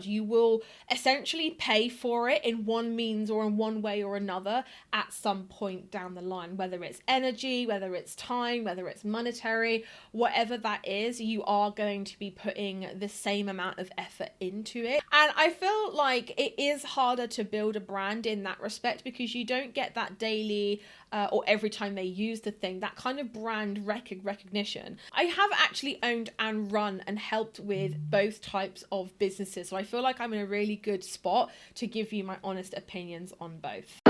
You will essentially pay for it in one means or in one way or another at some point down the line, whether it's energy, whether it's time, whether it's monetary, whatever that is, you are going to be putting the same amount of effort into it. And I feel like it is harder to build a brand in that respect because you don't get that daily or every time they use the thing, that kind of brand recognition. I have actually owned and run and helped with both types of businesses, so I feel like I'm in a really good spot to give you my honest opinions on both.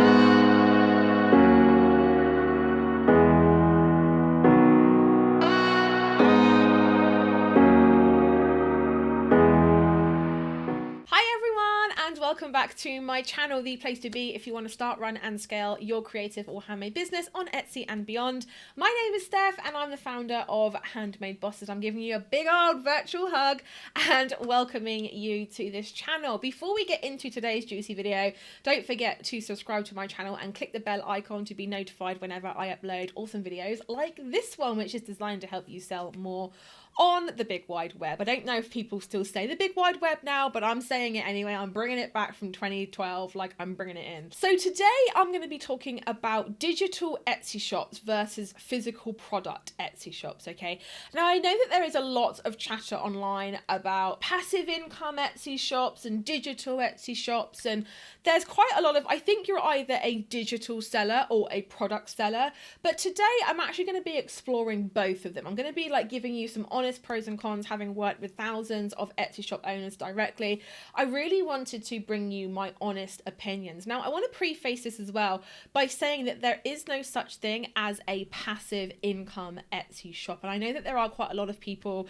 Hi everyone, and welcome back to my channel, the place to be if you want to start, run and scale your creative or handmade business on Etsy and beyond. My name is Steph and I'm the founder of Handmade Bosses. I'm giving you a big old virtual hug and welcoming you to this channel. Before we get into today's juicy video, don't forget to subscribe to my channel and click the bell icon to be notified whenever I upload awesome videos like this one, which is designed to help you sell more on the big wide web. I don't know if people still say the big wide web now, but I'm saying it anyway. I'm bringing it back from 2012, like I'm bringing it in. So today I'm going to be talking about digital Etsy shops versus physical product Etsy shops, okay? Now I know that there is a lot of chatter online about passive income Etsy shops and digital Etsy shops, and there's quite a lot of, I think you're either a digital seller or a product seller, but today I'm actually going to be exploring both of them. I'm going to be like giving you some honest pros and cons, having worked with thousands of Etsy shop owners directly. I really wanted to bring you my honest opinions. Now, I want to preface this as well by saying that there is no such thing as a passive income Etsy shop. And I know that there are quite a lot of people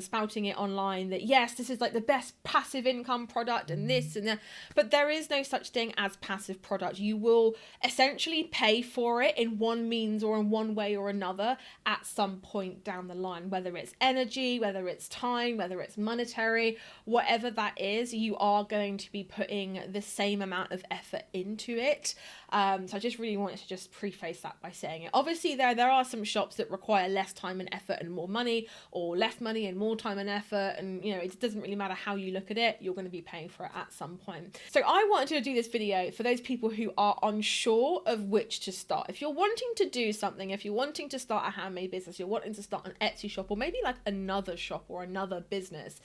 spouting it online that yes, this is like the best passive income product and this and that, but there is no such thing as passive product. You will essentially pay for it in one means or in one way or another at some point down the line, whether it's energy, whether it's time, whether it's monetary, whatever that is, you are going to be putting the same amount of effort into it. So I just really wanted to just preface that by saying it. Obviously, there are some shops that require less time and effort and more money, or less money and more time and effort, and you know, it doesn't really matter how you look at it, you're going to be paying for it at some point. So I wanted to do this video for those people who are unsure of which to start. If you're wanting to do something, if you're wanting to start a handmade business, you're wanting to start an Etsy shop, or maybe like another shop or another business,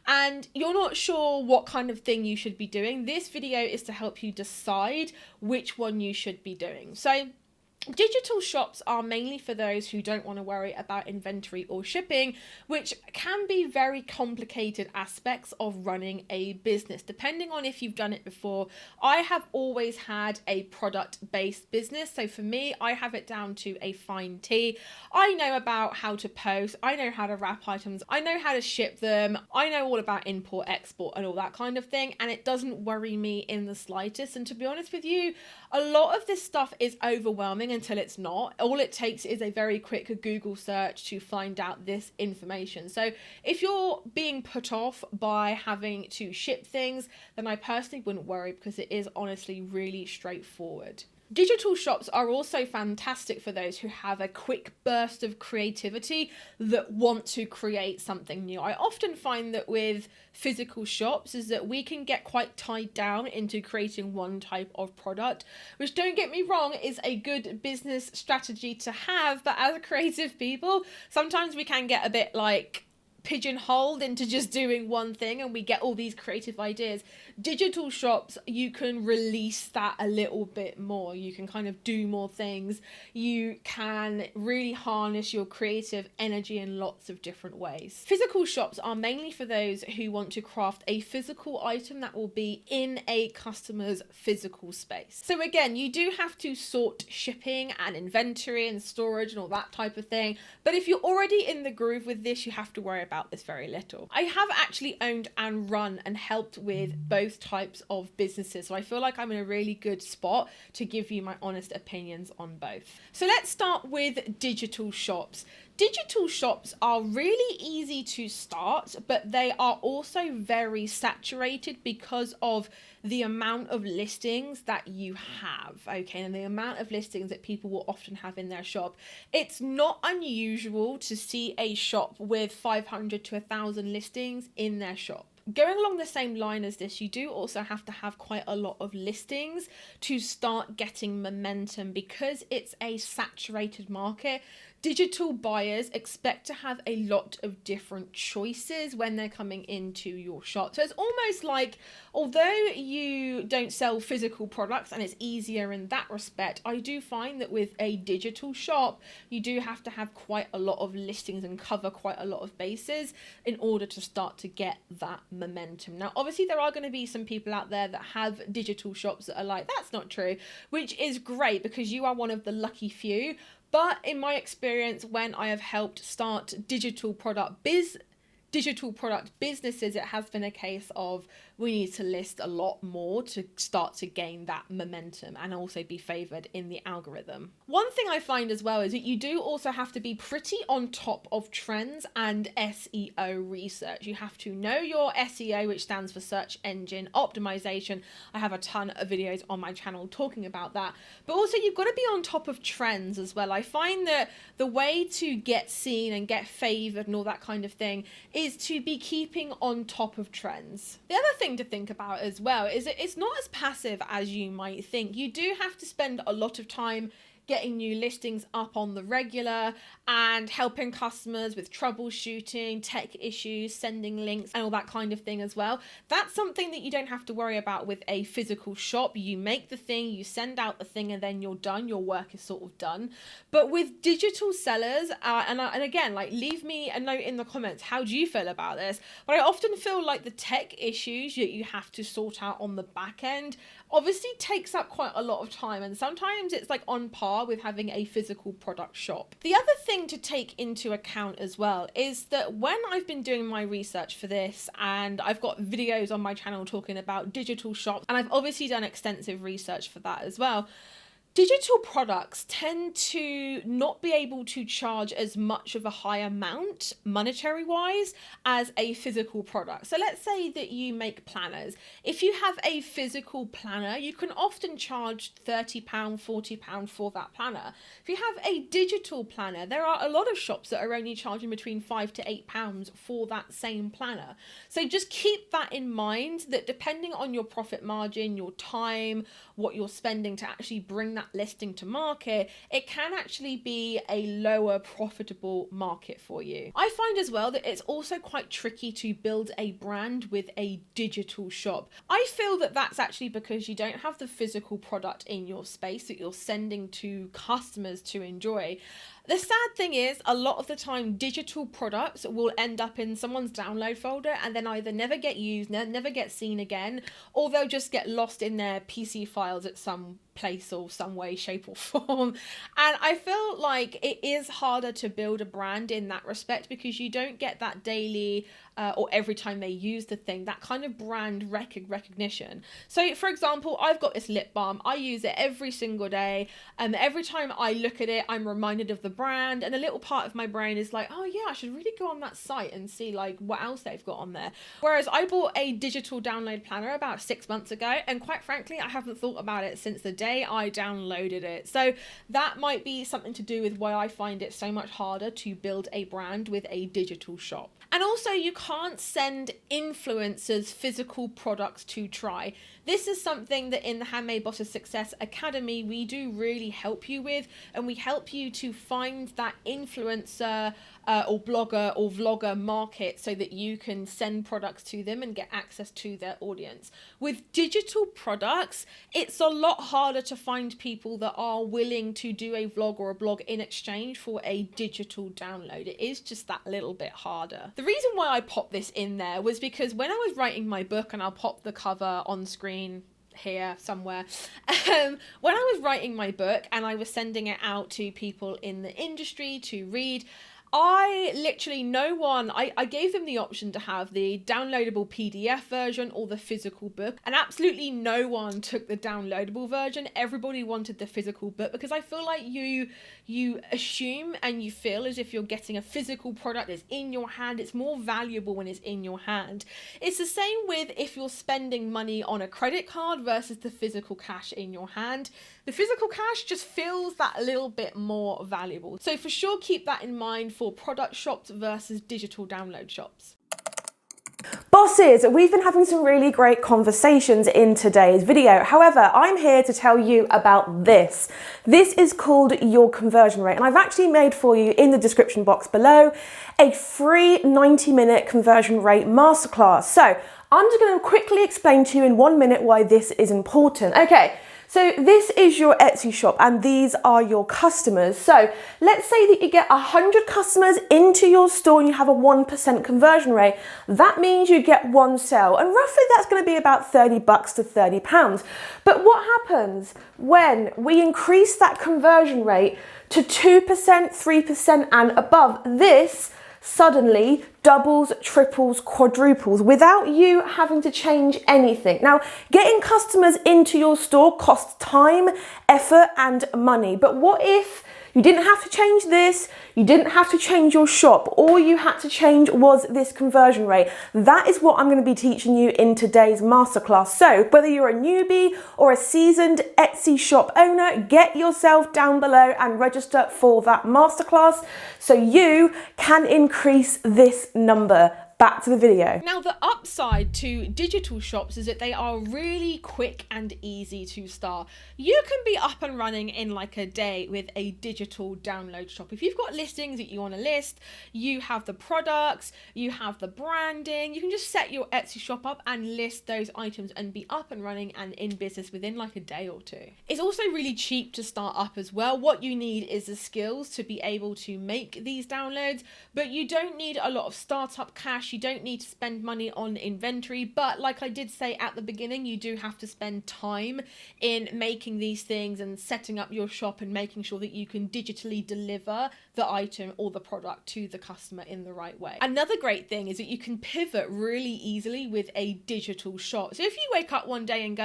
and you're not sure what kind of thing you should be doing, this video is to help you decide which one you should be doing. So digital shops are mainly for those who don't want to worry about inventory or shipping, which can be very complicated aspects of running a business, depending on if you've done it before. I have always had a product-based business, so for me, I have it down to a fine T. I know about how to post, I know how to wrap items, I know how to ship them, I know all about import, export, and all that kind of thing, and it doesn't worry me in the slightest. And to be honest with you, a lot of this stuff is overwhelming until it's not. All it takes is a very quick Google search to find out this information. So if you're being put off by having to ship things, then I personally wouldn't worry, because it is honestly really straightforward. Digital shops are also fantastic for those who have a quick burst of creativity that want to create something new. I often find that with physical shops is that we can get quite tied down into creating one type of product, which, don't get me wrong, is a good business strategy to have, but as creative people, sometimes we can get a bit like pigeonholed into just doing one thing and we get all these creative ideas. Digital shops, you can release that a little bit more. You can kind of do more things. You can really harness your creative energy in lots of different ways. Physical shops are mainly for those who want to craft a physical item that will be in a customer's physical space. So again, you do have to sort shipping and inventory and storage and all that type of thing. But if you're already in the groove with this, you have to worry about this very little. I have actually owned and run and helped with both types of businesses, so I feel like I'm in a really good spot to give you my honest opinions on both. So let's start with digital shops. Digital shops are really easy to start, but they are also very saturated because of the amount of listings that you have, okay, and the amount of listings that people will often have in their shop. It's not unusual to see a shop with 500 to 1,000 listings in their shop. going along the same line as this, you do also have to have quite a lot of listings to start getting momentum, because it's a saturated market. Digital buyers expect to have a lot of different choices when they're coming into your shop. So it's almost like, although you don't sell physical products and it's easier in that respect, I do find that with a digital shop, you do have to have quite a lot of listings and cover quite a lot of bases in order to start to get that momentum. Now, obviously, there are going to be some people out there that have digital shops that are like, that's not true, which is great because you are one of the lucky few. But in my experience, when I have helped start digital product businesses, it has been a case of we need to list a lot more to start to gain that momentum and also be favored in the algorithm. One thing I find as well is that you do also have to be pretty on top of trends and SEO research. You have to know your SEO, which stands for search engine optimization. I have a ton of videos on my channel talking about that. But also you've got to be on top of trends as well. I find that the way to get seen and get favored and all that kind of thing is to be keeping on top of trends. The other thing to think about as well is that it's not as passive as you might think. You do have to spend a lot of time getting new listings up on the regular and helping customers with troubleshooting, tech issues, sending links and all that kind of thing as well. That's something that you don't have to worry about with a physical shop. You make the thing, you send out the thing, and then you're done. Your work is sort of done. But with digital sellers, and again, like, leave me a note in the comments, how do you feel about this? But I often feel like the tech issues that you have to sort out on the back end obviously takes up quite a lot of time, and sometimes it's like on par with having a physical product shop. The other thing to take into account as well is that when I've been doing my research for this, and I've got videos on my channel talking about digital shops, and I've obviously done extensive research for that as well, digital products tend to not be able to charge as much of a high amount monetary wise as a physical product. So let's say that you make planners. If you have a physical planner, you can often charge £30, £40 for that planner. If you have a digital planner, there are a lot of shops that are only charging between £5 to £8 for that same planner. So just keep that in mind, that depending on your profit margin, your time, what you're spending to actually bring that listing to market, it can actually be a lower profitable market for you. I find as well that it's also quite tricky to build a brand with a digital shop. I feel that that's actually because you don't have the physical product in your space that you're sending to customers to enjoy. The sad thing is, a lot of the time, digital products will end up in someone's download folder and then either never get used, never get seen again, or they'll just get lost in their PC files at some place or some way, shape or form. And I feel like it is harder to build a brand in that respect because you don't get that daily or every time they use the thing, that kind of brand recognition. So for example, I've got this lip balm. I use it every single day, and every time I look at it, I'm reminded of the brand, and a little part of my brain is like, oh yeah, I should really go on that site and see like what else they've got on there. Whereas I bought a digital download planner about 6 months ago, and quite frankly, I haven't thought about it since the day I downloaded it. So that might be something to do with why I find it so much harder to build a brand with a digital shop. And also, you can't send influencers physical products to try. This is something that in the Handmade Bosses Success Academy, we do really help you with, and we help you to find that influencer or blogger or vlogger market so that you can send products to them and get access to their audience. With digital products, it's a lot harder to find people that are willing to do a vlog or a blog in exchange for a digital download. It is just that little bit harder. The reason why I popped this in there was because when I was writing my book, and I'll pop the cover on screen here somewhere, when I was writing my book and I was sending it out to people in the industry to read, I gave them the option to have the downloadable PDF version or the physical book, and absolutely no one took the downloadable version. Everybody wanted the physical book because I feel like you assume and you feel as if you're getting a physical product that's in your hand. It's more valuable when it's in your hand. It's the same with if you're spending money on a credit card versus the physical cash in your hand. The physical cash just feels that little bit more valuable. So for sure, keep that in mind for product shops versus digital download shops. Bosses, we've been having some really great conversations in today's video. However, I'm here to tell you about this. This is called your conversion rate, and I've actually made for you in the description box below a free 90-minute conversion rate masterclass. So I'm just going to quickly explain to you in 1 minute why this is important. Okay. So this is your Etsy shop and these are your customers. So let's say that you get 100 customers into your store and you have a 1% conversion rate. That means you get one sale, and roughly that's going to be about $30 to £30. But what happens when we increase that conversion rate to 2%, 3% and above? This suddenly doubles, triples, quadruples without you having to change anything. Now, getting customers into your store costs time, effort, and money. But what if you didn't have to change this, you didn't have to change your shop, all you had to change was this conversion rate? That is what I'm going to be teaching you in today's masterclass. So whether you're a newbie or a seasoned Etsy shop owner, get yourself down below and register for that masterclass so you can increase this number. Back to the video. Now, the upside to digital shops is that they are really quick and easy to start. You can be up and running in like a day with a digital download shop. If you've got listings that you want to list, you have the products, you have the branding, you can just set your Etsy shop up and list those items and be up and running and in business within like a day or two. It's also really cheap to start up as well. What you need is the skills to be able to make these downloads, but you don't need a lot of startup cash. You don't need to spend money on inventory, but like I did say at the beginning, you do have to spend time in making these things and setting up your shop and making sure that you can digitally deliver the item or the product to the customer in the right way. Another great thing is that you can pivot really easily with a digital shop. So if you wake up one day and go,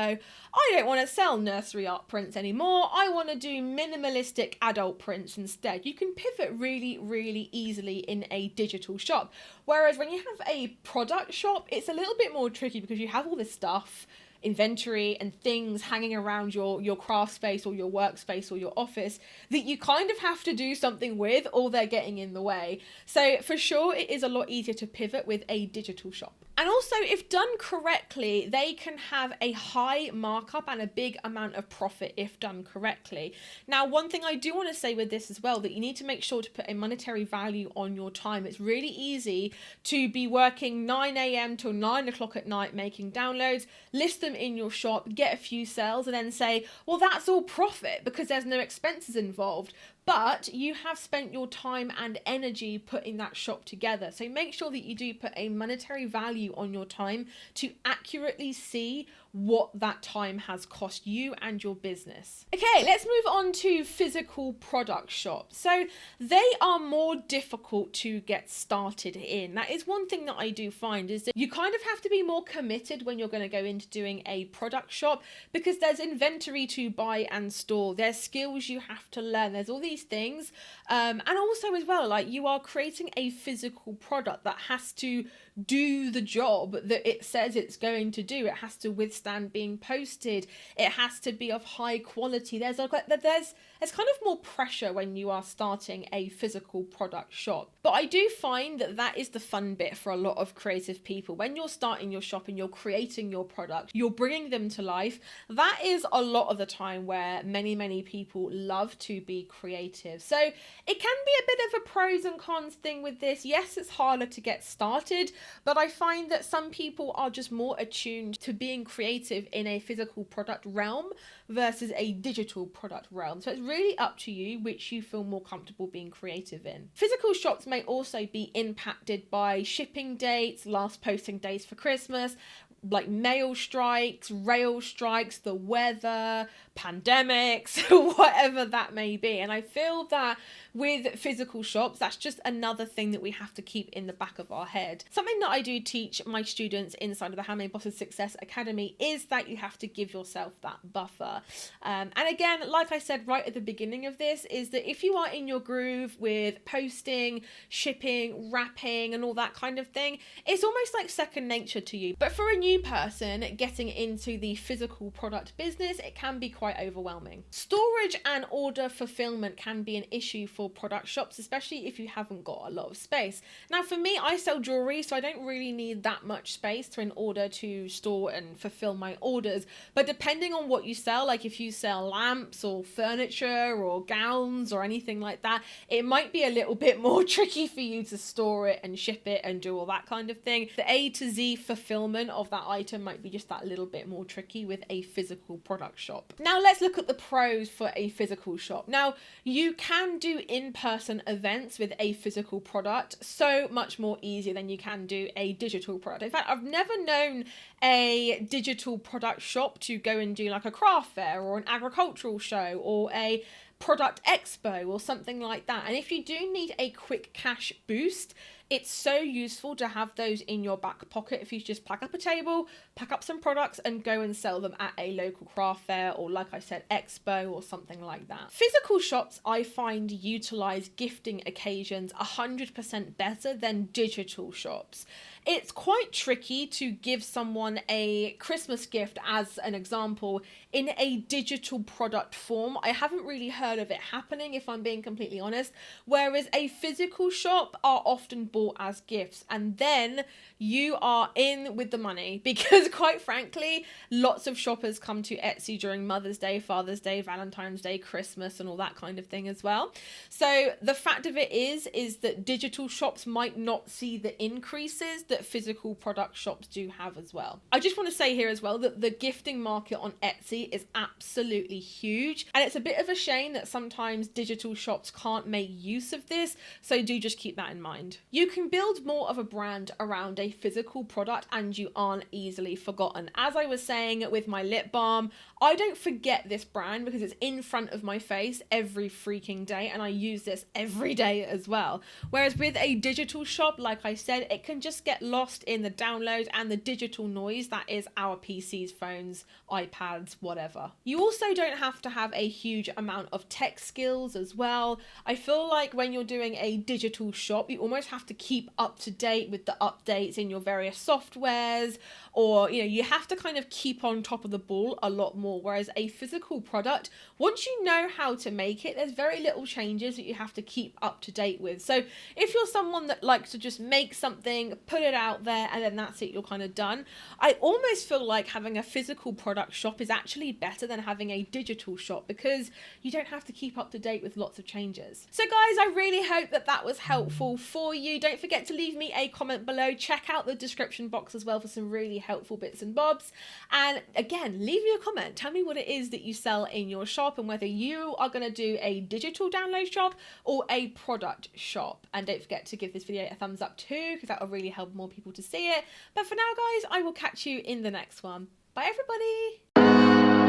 I don't want to sell nursery art prints anymore, I want to do minimalistic adult prints instead, you can pivot really, really easily in a digital shop. Whereas when you have a product shop, it's a little bit more tricky because you have all this stuff, inventory and things hanging around your craft space or your workspace or your office that you kind of have to do something with, or they're getting in the way. So for sure, it is a lot easier to pivot with a digital shop. And also, if done correctly, they can have a high markup and a big amount of profit if done correctly. Now, one thing I do want to say with this as well, that you need to make sure to put a monetary value on your time. It's really easy to be working 9 a.m. till 9 o'clock at night making downloads, list them in your shop, get a few sales, and then say, well, that's all profit because there's no expenses involved. But you have spent your time and energy putting that shop together. So make sure that you do put a monetary value on your time to accurately see what that time has cost you and your business. Okay, let's move on to physical product shops. So they are more difficult to get started in. That is one thing that I do find, is that you kind of have to be more committed when you're going to go into doing a product shop, because there's inventory to buy and store, there's skills you have to learn, there's all these things, and also as well, like, you are creating a physical product that has to do the job that it says it's going to do. It has to withstand being posted, it has to be of high quality. There's kind of more pressure when you are starting a physical product shop. But I do find that that is the fun bit for a lot of creative people. When you're starting your shop and you're creating your product, you're bringing them to life, that is a lot of the time where many people love to be creative. So it can be a bit of a pros and cons thing with this. Yes, it's harder to get started, but I find that some people are just more attuned to being creative in a physical product realm versus a digital product realm. So it's really up to you which you feel more comfortable being creative in. Physical shops may also be impacted by shipping dates, last posting days for Christmas, like mail strikes, rail strikes, the weather, pandemics, whatever that may be. And I feel that with physical shops, that's just another thing that we have to keep in the back of our head. Something that I do teach my students inside of the Handmade Bosses Success Academy is that you have to give yourself that buffer. And again, like I said right at the beginning of this, is that if you are in your groove with posting, shipping, wrapping, and all that kind of thing, it's almost like second nature to you. But for a new person getting into the physical product business, it can be quite overwhelming. Storage and order fulfillment can be an issue for for product shops, especially if you haven't got a lot of space. Now for me, I sell jewelry, so I don't really need that much space in order to store and fulfill my orders. But depending on what you sell, like if you sell lamps or furniture or gowns or anything like that, it might be a little bit more tricky for you to store it and ship it and do all that kind of thing. The A to Z fulfillment of that item might be just that little bit more tricky with a physical product shop. Now let's look at the pros for a physical shop. Now you can do in-person events with a physical product so much more easier than you can do a digital product. In fact, I've never known a digital product shop to go and do like a craft fair or an agricultural show or a product expo or something like that. And if you do need a quick cash boost, it's so useful to have those in your back pocket if you just pack up a table, pack up some products and go and sell them at a local craft fair or, like I said, expo or something like that. Physical shops, I find, utilize gifting occasions 100% better than digital shops. It's quite tricky to give someone a Christmas gift, as an example, in a digital product form. I haven't really heard of it happening, if I'm being completely honest, whereas a physical shop are often bought as gifts, and then you are in with the money because, quite frankly, lots of shoppers come to Etsy during Mother's Day, Father's Day, Valentine's Day, Christmas and all that kind of thing as well. So the fact of it is that digital shops might not see the increases that physical product shops do have as well. I just want to say here as well that the gifting market on Etsy is absolutely huge, and it's a bit of a shame that sometimes digital shops can't make use of this, so do just keep that in mind. You can build more of a brand around a physical product and you aren't easily forgotten. As I was saying with my lip balm, I don't forget this brand because it's in front of my face every freaking day and I use this every day as well. Whereas with a digital shop, like I said, it can just get lost in the download and the digital noise that is our PCs, phones, iPads, whatever. You also don't have to have a huge amount of tech skills as well. I feel like when you're doing a digital shop, you almost have to keep up to date with the updates in your various softwares, or you have to kind of keep on top of the ball a lot more. Whereas a physical product, once you know how to make it, there's very little changes that you have to keep up to date with. So if you're someone that likes to just make something, put it out there, and then that's it, you're kind of done, I almost feel like having a physical product shop is actually better than having a digital shop because you don't have to keep up to date with lots of changes. So guys, I really hope that that was helpful for you. Don't forget to leave me a comment below. Check out the description box as well for some really helpful bits and bobs. And again, leave me a comment. Tell me what it is that you sell in your shop and whether you are going to do a digital download shop or a product shop. And don't forget to give this video a thumbs up too, because that will really help more people to see it. But for now, guys, I will catch you in the next one. Bye, everybody.